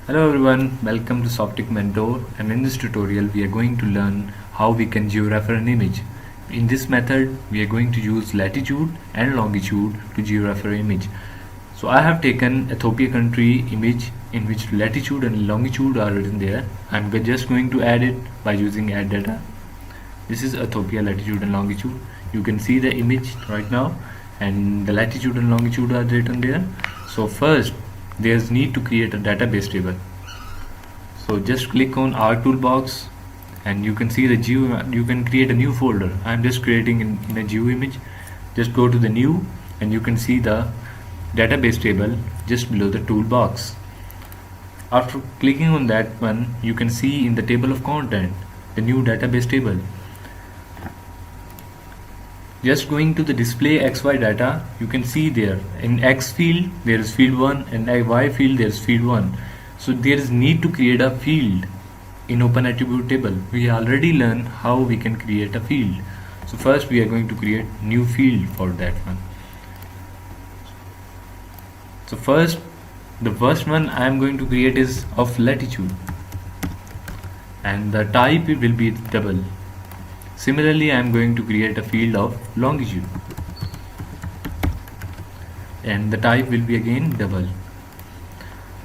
Hello everyone, welcome to Softic Mentor, and in this tutorial we are going to learn how we can georefer an image. In this method we are going to use latitude and longitude to georefer image. So I have taken Ethiopia country image in which latitude and longitude are written there. I'm just going to add it by using add data. This is Ethiopia latitude and longitude. You can see the image right now and the latitude and longitude are written there. So first there's need to create a database table. So just click on our toolbox and you can see the geo. You can create a new folder. I'm just creating in a geo image. Just go to the new and you can see the database table just below the toolbox. After clicking on that one, you can see in the table of content the new database table. Just going to the display XY data, you can see there in X field there is field 1 and Y field there is field 1. So there is need to create a field in open attribute table. We already learned how we can create a field. So first we are going to create new field for that one. So the first one I am going to create is of latitude and the type will be double. Similarly, I am going to create a field of longitude and the type will be again double.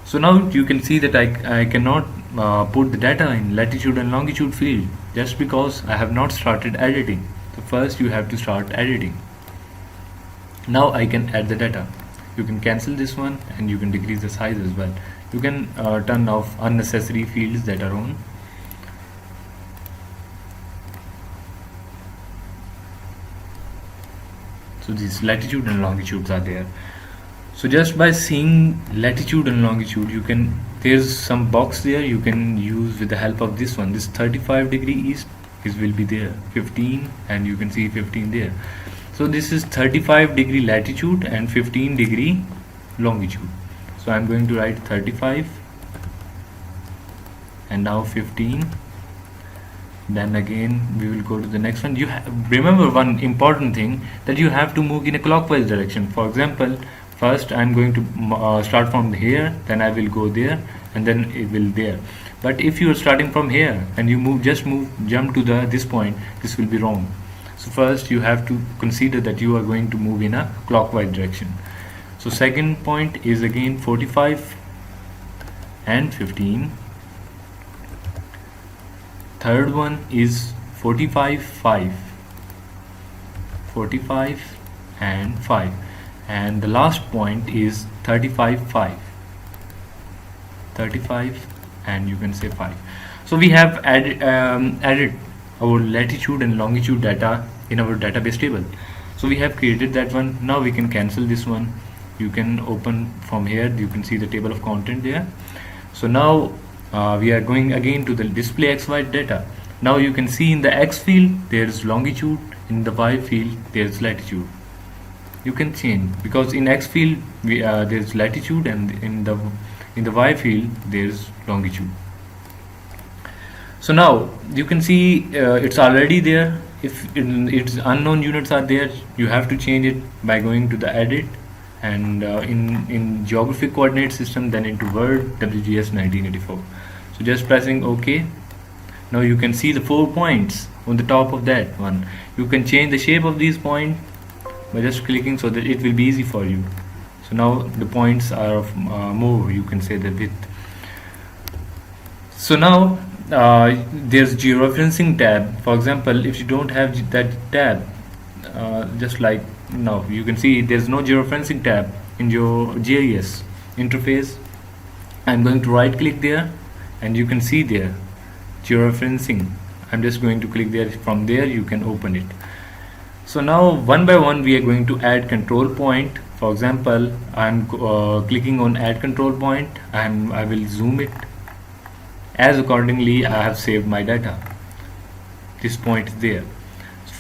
So now you can see that I cannot put the data in latitude and longitude field just because I have not started editing. So first you have to start editing. Now I can add the data. You can cancel this one and you can decrease the size as well. You can turn off unnecessary fields that are on. So these latitude and longitudes are there. So just by seeing latitude and longitude, there's some box there you can use with the help of this one. This 35 degree east will be there, 15, and you can see 15 there. So this is 35 degree latitude and 15 degree longitude. So I'm going to write 35 and now 15. Then again we will go to the next one. You remember one important thing, that you have to move in a clockwise direction. For example, first I'm going to start from here, then I will go there, and then it will there. But if you are starting from here and you jump to this point, this will be wrong. So first you have to consider that you are going to move in a clockwise direction. So second point is again 45 and 15. Third one is 45 and 5, and the last point is 35 and you can say 5. So we have added our latitude and longitude data in our database table. So we have created that one. Now we can cancel this one. You can open from here, you can see the table of content there. So now we are going again to the display XY data. Now you can see in the X field there is longitude, in the Y field there is latitude. You can change because in X field there is latitude and in the Y field there is longitude. So now you can see it's already there. If its unknown units are there, you have to change it by going to the edit and in geographic coordinate system, then into Word WGS 1984. So just pressing OK. Now you can see the 4 points on the top of that one. You can change the shape of these points by just clicking so that it will be easy for you. So now the points are of more, you can say the width. So now there's georeferencing tab. For example, if you don't have that tab, just like now you can see there's no georeferencing tab in your GIS interface. I'm going to right click there and you can see there georeferencing. I'm just going to click there. From there you can open it. So now one by one we are going to add control point. For example, I'm clicking on add control point and I will zoom it. As accordingly I have saved my data. This point is there.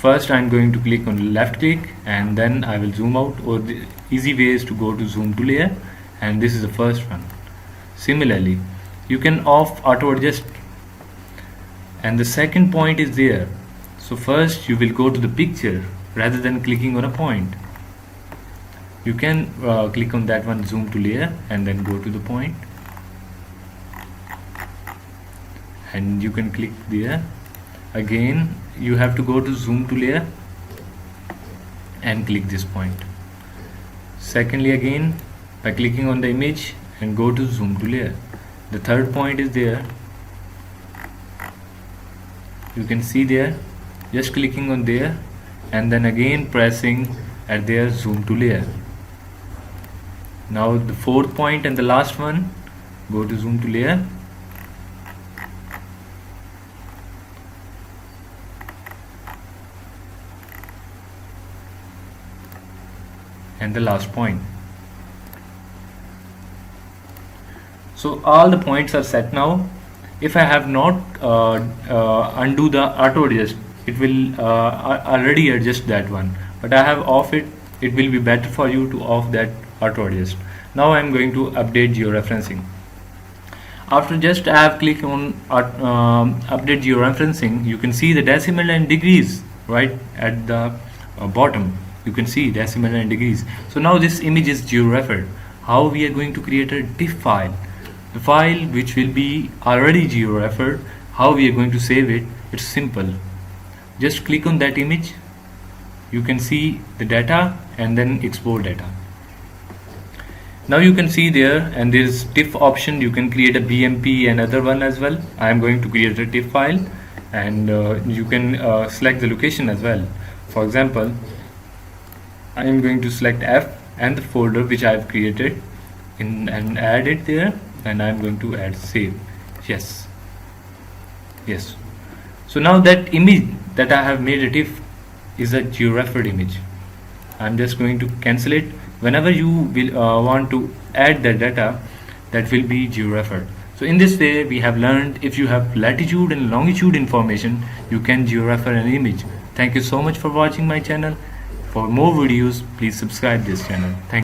First I'm going to click on left click and then I will zoom out, or the easy way is to go to zoom to layer, and this is the first one. Similarly you can off auto adjust, and the second point is there. So first you will go to the picture rather than clicking on a point. You can click on that one, zoom to layer, and then go to the point. and you can click there. Again you have to go to zoom to layer and click this point. Secondly, again by clicking on the image and go to zoom to layer. The third point is there, you can see there, just clicking on there and then again pressing at there zoom to layer. Now the fourth point and the last one, go to zoom to layer and the last point. So all the points are set now. If I have not undo the auto adjust, it will already adjust that one, but I have off it. It will be better for you to off that auto adjust. Now I am going to update georeferencing. After just I have clicked on update georeferencing, you can see the decimal and degrees right at the bottom. You can see decimal and degrees. So now this image is georeferred. How we are going to create a diff file? The file which will be already georeferred, how we are going to save it? It's simple. Just click on that image. You can see the data and then export data. Now you can see there, and there is diff option. You can create a BMP and other one as well. I am going to create a diff file, and you can select the location as well. For example, I am going to select F and the folder which I have created and add it there, and I am going to add save. Yes. So now that image that I have made a diff is a georeferred image. I'm just going to cancel it. Whenever you will want to add the data, that will be georeferred. So in this way we have learned, if you have latitude and longitude information, you can georefer an image. Thank you so much for watching my channel. For more videos, please subscribe this channel. Thank you.